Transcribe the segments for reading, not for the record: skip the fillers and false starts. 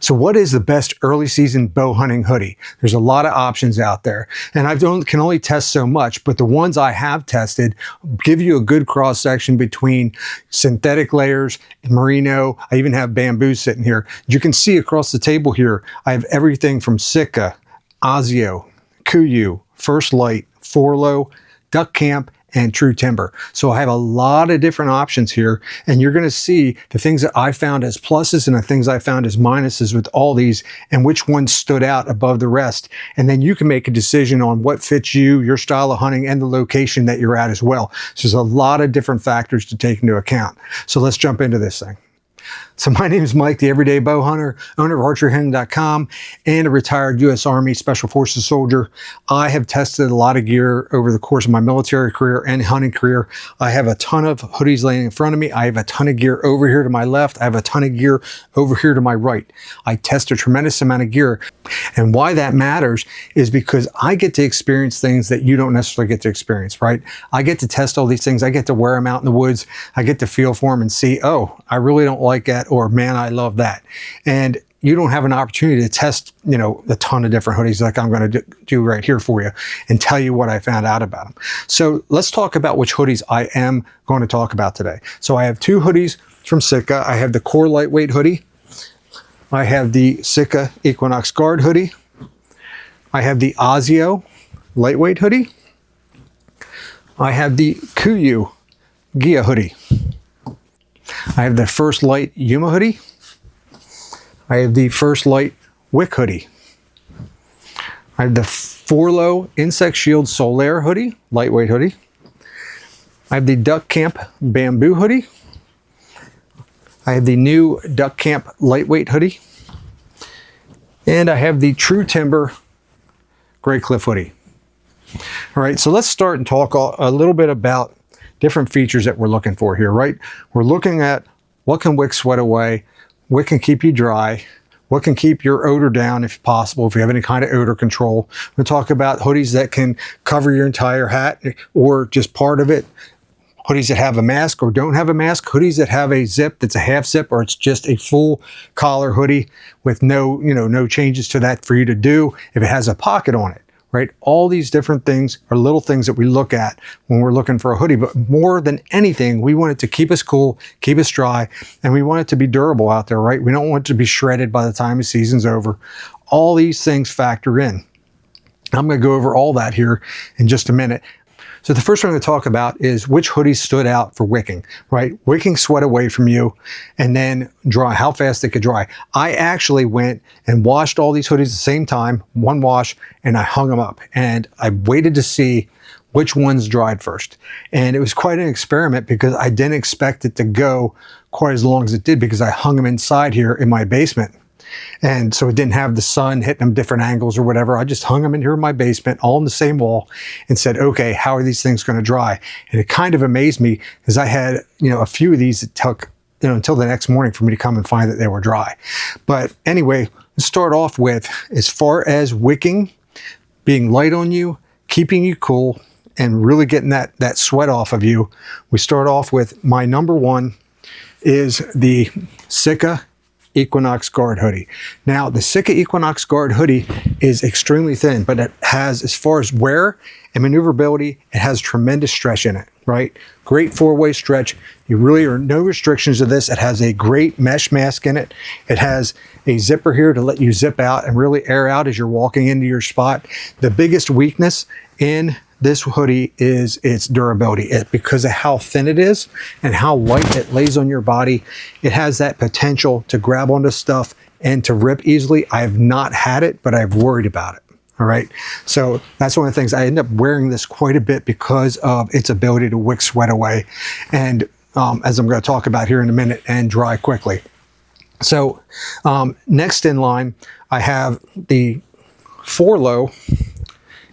So what is the best early season bow hunting hoodie? There's a lot of options out there, and can only test so much, but the ones I have tested give you a good cross section between synthetic layers, merino. I even have bamboo sitting here. You can see across the table here, I have everything from Sitka, Osio, Kuiu, First Light, Forlow, Duck Camp, and True Timber. So I have a lot of different options here, and you're going to see the things that I found as pluses and the things I found as minuses with all these, and which ones stood out above the rest. And then you can make a decision on what fits you, your style of hunting, and the location that you're at as well. So there's a lot of different factors to take into account. So let's jump into this thing. So my name is Mike, the Everyday Bow Hunter, owner of archeryhunting.com, and a retired U.S. Army Special Forces soldier. I have tested a lot of gear over the course of my military career and hunting career. I have a ton of hoodies laying in front of me. I have a ton of gear over here to my left. I have a ton of gear over here to my right. I test a tremendous amount of gear. And why that matters is because I get to experience things that you don't necessarily get to experience, right? I get to test all these things. I get to wear them out in the woods. I get to feel for them and see, oh, I really don't like that, or man, I love that. And you don't have an opportunity to test, a ton of different hoodies like I'm going to do right here for you and tell you what I found out about them. So let's talk about which hoodies I am going to talk about today. So I have two hoodies from Sitka. I have the Core Lightweight hoodie. I have the Sitka Equinox Guard hoodie. I have the Osio Lightweight hoodie. I have the Kuiu Gia hoodie. I have the First Light Yuma hoodie. I have the First Light Wick hoodie. I have the Forlow Insect Shield Solaire hoodie, lightweight hoodie. I have the Duck Camp Bamboo hoodie. I have the new Duck Camp lightweight hoodie. And I have the True Timber Gray Cliff hoodie. All right, so let's start and talk a little bit about different features that we're looking for here, right? We're looking at what can wick sweat away, what can keep you dry, what can keep your odor down if possible, if you have any kind of odor control. We'll talk about hoodies that can cover your entire hat or just part of it. Hoodies that have a mask or don't have a mask, hoodies that have a zip that's a half zip, or it's just a full collar hoodie with no changes to that for you to do if it has a pocket on it, right? All these different things are little things that we look at when we're looking for a hoodie, but more than anything, we want it to keep us cool, keep us dry, and we want it to be durable out there, right? We don't want it to be shredded by the time the season's over. All these things factor in. I'm going to go over all that here in just a minute. So the first one I'm going to talk about is which hoodies stood out for wicking, right? Wicking sweat away from you and then dry, how fast they could dry. I actually went and washed all these hoodies at the same time, one wash, and I hung them up. And I waited to see which ones dried first. And it was quite an experiment because I didn't expect it to go quite as long as it did because I hung them inside here in my basement. And so it didn't have the sun hitting them different angles or whatever. I just hung them in here in my basement, all on the same wall, and said, okay, how are these things going to dry? And it kind of amazed me because I had, a few of these that took, until the next morning for me to come and find that they were dry. But anyway, let's start off with, as far as wicking, being light on you, keeping you cool, and really getting that sweat off of you. We start off with my number one is the Sitka Equinox Guard hoodie. Now, the Sitka Equinox Guard hoodie is extremely thin, but it has, as far as wear and maneuverability, it has tremendous stretch in it, right? Great four-way stretch. You really are no restrictions to this. It has a great mesh mask in it. It has a zipper here to let you zip out and really air out as you're walking into your spot. The biggest weakness in this hoodie is its durability. Because of how thin it is and how light it lays on your body, it has that potential to grab onto stuff and to rip easily. I have not had it, but I've worried about it. All right. So that's one of the things. I end up wearing this quite a bit because of its ability to wick sweat away. And as I'm going to talk about here in a minute, and dry quickly. So next in line, I have the Forlow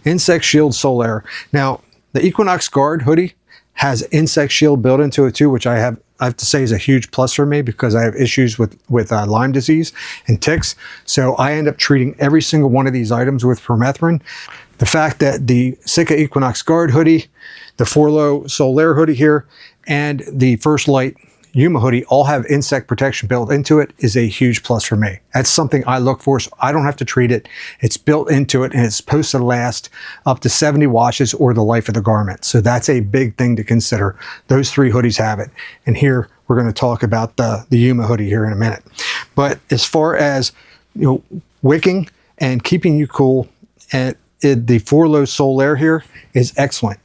Insect Shield Solaire. Now, the Equinox Guard hoodie has insect shield built into it too, which I have to say is a huge plus for me because I have issues with Lyme disease and ticks. So I end up treating every single one of these items with permethrin. The fact that the Sitka Equinox Guard hoodie, the Forlow Solaire hoodie here, and the First Light Yuma hoodie all have insect protection built into it is a huge plus for me. That's something I look for, so I don't have to treat it. It's built into it, and it's supposed to last up to 70 washes or the life of the garment. So that's a big thing to consider. Those 3 hoodies have it. And here we're going to talk about the Yuma hoodie here in a minute. But as far as, you know, wicking and keeping you cool, and the 4-low sole layer here is excellent.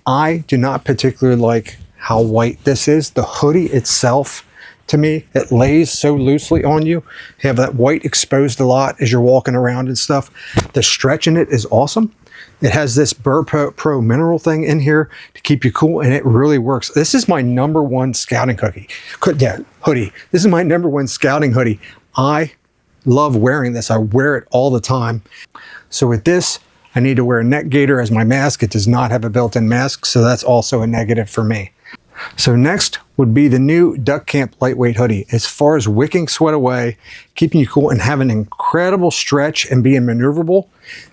I do not particularly like how white this is. The hoodie itself, to me, it lays so loosely on you. You have that white exposed a lot as you're walking around and stuff. The stretch in it is awesome. It has this Burr Pro mineral thing in here to keep you cool, and it really works. This is my #1 scouting hoodie. This is my #1 scouting hoodie. I love wearing this. I wear it all the time. So with this, I need to wear a neck gaiter as my mask. It does not have a built-in mask, so that's also a negative for me. So next would be the new Duck Camp lightweight hoodie. As far as wicking sweat away, keeping you cool, and having an incredible stretch and being maneuverable,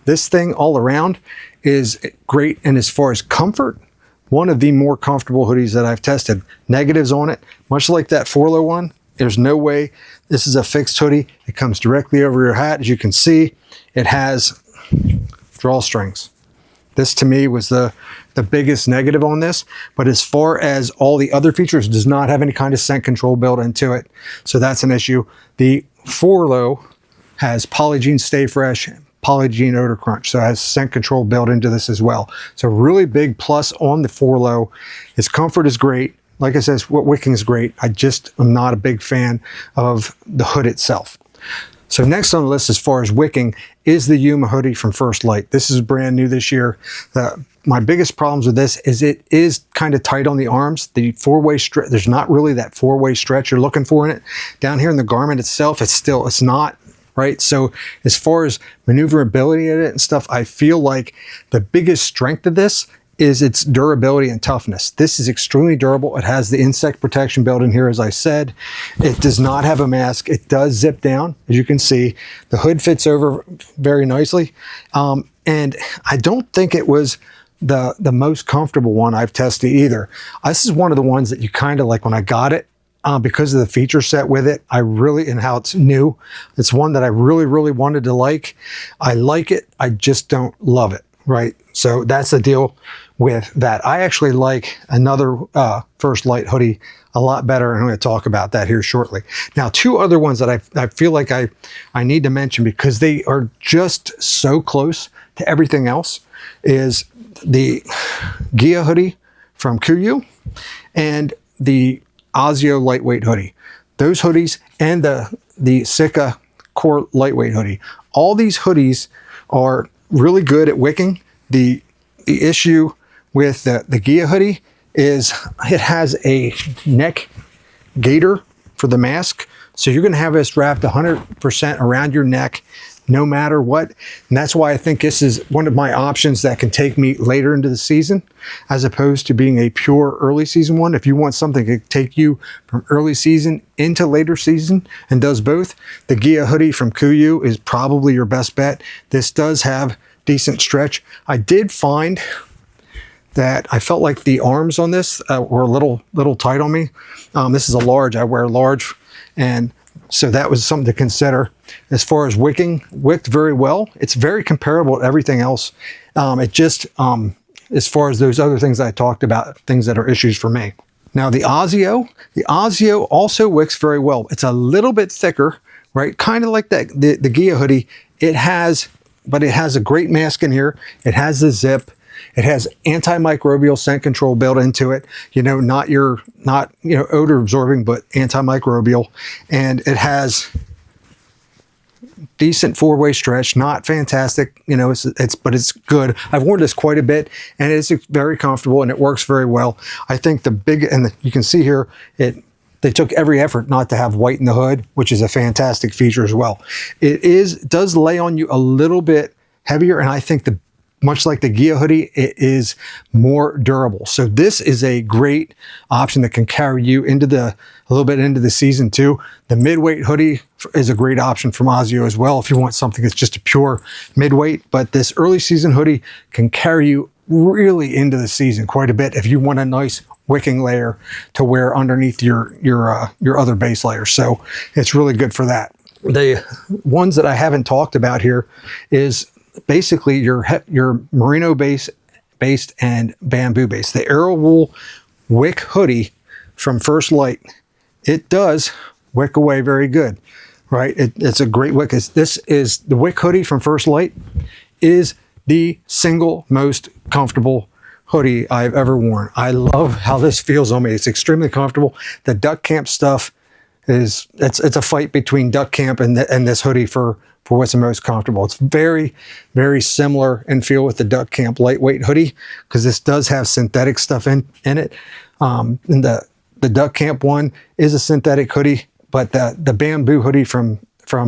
this thing all around is great. And as far as comfort, one of the more comfortable hoodies that I've tested. Negatives on it, much like that 4-low one, there's no way this is a fixed hoodie. It comes directly over your hat. As you can see, it has drawstrings. This to me was the biggest negative on this, but as far as all the other features, it does not have any kind of scent control built into it. So that's an issue. The 4-low has Polygene Stay Fresh, Polygene Odor Crunch. So it has scent control built into this as well. So really big plus on the 4-low. Its comfort is great. Like I said, wicking is great. I just am not a big fan of the hood itself. So next on the list as far as wicking is the Yuma hoodie from First Light. This is brand new this year. My biggest problems with this is it is kind of tight on the arms. The 4-way stretch, there's not really that 4-way stretch you're looking for in it. Down here in the garment itself, it's not, right? So as far as maneuverability in it and stuff, I feel like the biggest strength of this is its durability and toughness. This is extremely durable. It has the insect protection built in here, as I said. It does not have a mask. It does zip down, as you can see. The hood fits over very nicely. And I don't think it was the most comfortable one I've tested either. This is one of the ones that you kind of like when I got it, because of the feature set with it. And how it's new. It's one that I really, really wanted to like. I like it. I just don't love it, right? So that's the deal with that. I actually like another First Light hoodie a lot better, and I'm going to talk about that here shortly. Now, 2 other ones that I feel like I need to mention because they are just so close to everything else is the Gia hoodie from KUIU and the Ozio lightweight hoodie. Those hoodies and the Sika Core lightweight hoodie. All these hoodies are really good at wicking. The issue with the Gia hoodie is it has a neck gaiter for the mask. So you're going to have this wrapped 100% around your neck no matter what. And that's why I think this is one of my options that can take me later into the season as opposed to being a pure early season one. If you want something to take you from early season into later season and does both, the Gia hoodie from KUIU is probably your best bet. This does have decent stretch. I did find that I felt like the arms on this were a little tight on me. This is a large. I wear large, and so that was something to consider. As far as wicking, wicked very well. It's very comparable to everything else. It just, as far as those other things I talked about, things that are issues for me. Now the Ozio also wicks very well. It's a little bit thicker, right? Kind of like that the Gia hoodie. But it has a great mask in here. It has the zip. It has antimicrobial scent control built into it. Not odor absorbing, but antimicrobial. And it has decent 4-way stretch, not fantastic. But it's good. I've worn this quite a bit, and it's very comfortable, and it works very well. I think you can see here, they took every effort not to have white in the hood, which is a fantastic feature as well. It does lay on you a little bit heavier, and I think much like the Gia hoodie, it is more durable. So this is a great option that can carry you a little bit into the season too. The midweight hoodie is a great option from Ozio as well if you want something that's just a pure midweight. But this early season hoodie can carry you really into the season quite a bit if you want a nice wicking layer to wear underneath your other base layer. So it's really good for that. The ones that I haven't talked about here is basically your merino based and bamboo based. The Arrow Wool Wick Hoodie from First Light, it does wick away very good, right? It's a great wick. This is the Wick Hoodie from First Light, is the single most comfortable hoodie I've ever worn. I love how this feels on me. It's extremely comfortable. The Duck Camp stuff it's a fight between Duck Camp and this hoodie for what's the most comfortable. It's very, very similar in feel with the Duck Camp lightweight hoodie, because this does have synthetic stuff in it. And the Duck Camp one is a synthetic hoodie, but the bamboo hoodie from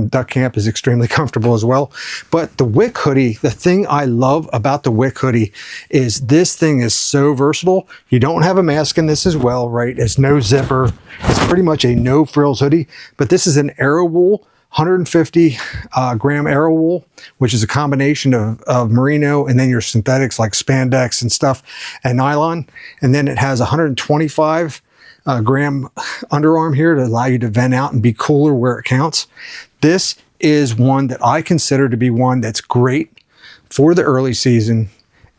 Duck Camp is extremely comfortable as well. But the Wick Hoodie, the thing I love about the Wick Hoodie is this thing is so versatile. You don't have a mask in this as well, right? It's no zipper. It's pretty much a no frills hoodie, but this is an Arrow Wool, 150 gram Arrow Wool, which is a combination of merino and then your synthetics like spandex and stuff and nylon. And then it has 125 gram underarm here to allow you to vent out and be cooler where it counts. This is one that I consider to be one that's great for the early season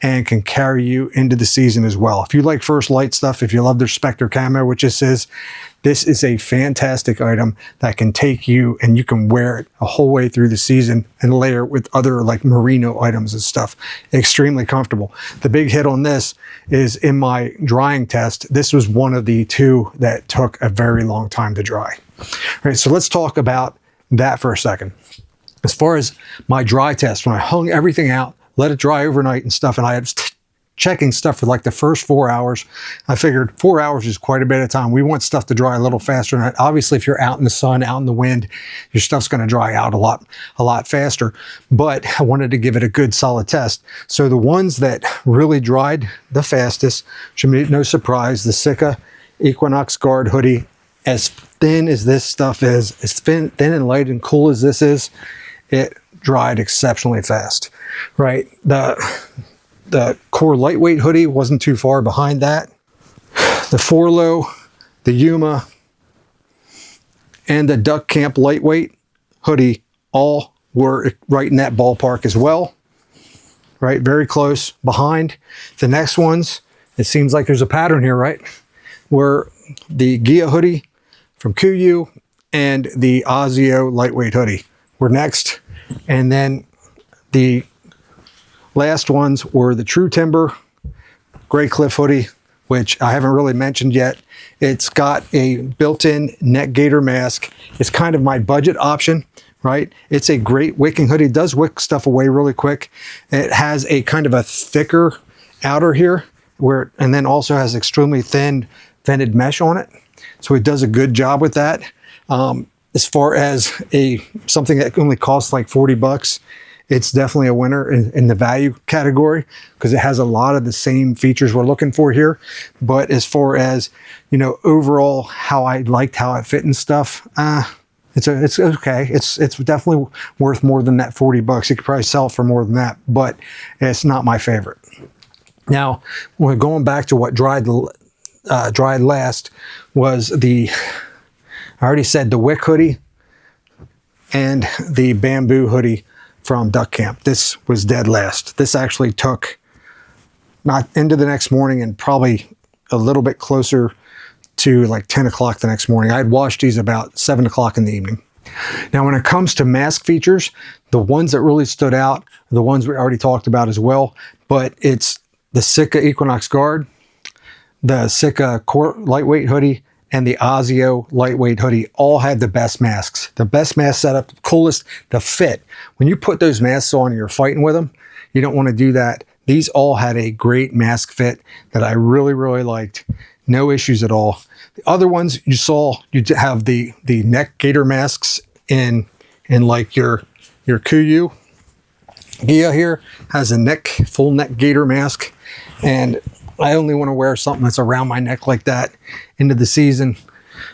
and can carry you into the season as well. If you like First Light stuff, if you love their Spectre camo, which this is a fantastic item that can take you and you can wear it a whole way through the season and layer it with other like merino items and stuff. Extremely comfortable. The big hit on this is in my drying test. This was one of the two that took a very long time to dry. All right, so let's talk about that for a second. As far as my dry test, when I hung everything out, let it dry overnight and stuff, and I was checking stuff for like the first 4 hours. I figured 4 hours is quite a bit of time. We want stuff to dry a little faster. And obviously, if you're out in the sun, out in the wind, your stuff's going to dry out a lot faster. But I wanted to give it a good solid test. So the ones that really dried the fastest, should be no surprise, the Sitka Equinox Guard hoodie. As thin as this stuff is, as thin and light and cool as this is, it dried exceptionally fast, right? The Core lightweight hoodie wasn't too far behind that. The Forlow, the Yuma, and the Duck Camp lightweight hoodie all were right in that ballpark as well, right? Very close behind. The next ones, it seems like there's a pattern here, right? Were the Gia hoodie from KUIU and the Ozio lightweight hoodie were next. And then the last ones were the True Timber Gray Cliff hoodie, which I haven't really mentioned yet. It's got a built-in neck gaiter mask. It's kind of my budget option, right? It's a great wicking hoodie. It does wick stuff away really quick. It has a kind of a thicker outer here, and then also has extremely thin vented mesh on it. So it does a good job with that. As far as something that only costs like 40 bucks, it's definitely a winner in the value category because it has a lot of the same features we're looking for here. But as far as, overall how I liked how it fit and stuff, it's okay. It's definitely worth more than that 40 bucks. You could probably sell it for more than that, but it's not my favorite. Now, we're going back to what dried last was I already said the Wick hoodie and the bamboo hoodie from Duck Camp. This was dead last. This actually took not into the next morning and probably a little bit closer to like 10 o'clock the next morning. I had washed these about 7 o'clock in the evening. Now, when it comes to mask features, the ones that really stood out, are the ones we already talked about as well, but it's the Sitka Equinox Guard, the Sitka Core lightweight hoodie, and the Ozio lightweight hoodie all had the best masks. The best mask setup, the coolest, the fit. When you put those masks on and you're fighting with them, you don't want to do that. These all had a great mask fit that I really, really liked. No issues at all. The other ones you saw, you have the neck gaiter masks in like your KUIU. Gia here has a full neck gaiter mask, and I only want to wear something that's around my neck like that into the season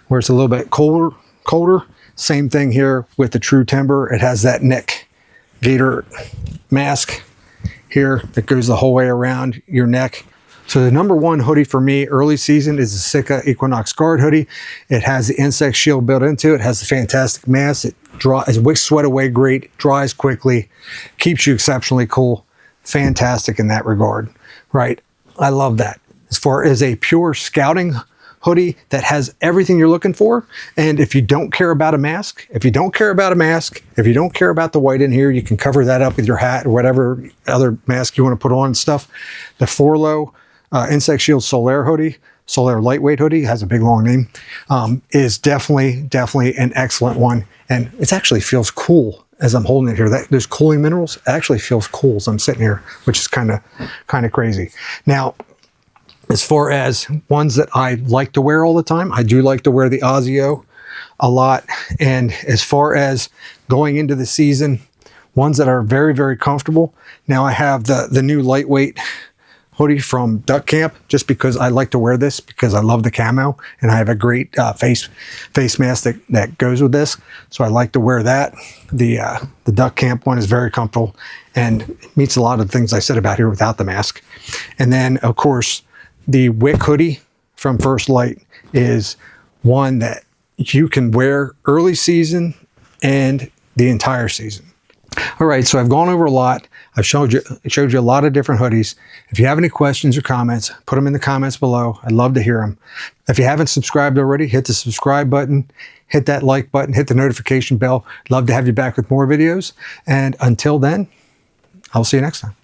where it's a little bit colder. Same thing here with the True Timber. It has that neck gaiter mask here that goes the whole way around your neck. So the number one hoodie for me early season is the Sika Equinox Guard hoodie. It has the insect shield built into it. It has the fantastic mask. It wicks sweat away great, dries quickly, keeps you exceptionally cool. Fantastic in that regard, right? I love that. As far as a pure scouting hoodie that has everything you're looking for, and if you don't care about a mask, if you don't care about the white in here, you can cover that up with your hat or whatever other mask you want to put on and stuff. The Forlow Insect Shield Solaire hoodie, Solaire lightweight hoodie, has a big long name, is definitely an excellent one. And it actually feels cool as I'm holding it here. Those cooling minerals, it actually feels cool as I'm sitting here, which is kind of crazy. Now, as far as ones that I like to wear all the time, I do like to wear the Ozio a lot. And as far as going into the season, ones that are very, very comfortable. Now I have the new lightweight hoodie from Duck Camp, just because I like to wear this because I love the camo, and I have a great face mask that goes with this. So I like to wear that. The Duck Camp one is very comfortable and meets a lot of the things I said about here without the mask. And then of course, the Wick hoodie from First Light is one that you can wear early season and the entire season. All right, so I've gone over a lot. I've showed you a lot of different hoodies. If you have any questions or comments, put them in the comments below. I'd love to hear them. If you haven't subscribed already, hit the subscribe button, hit that like button, hit the notification bell. Love to have you back with more videos. And until then, I'll see you next time.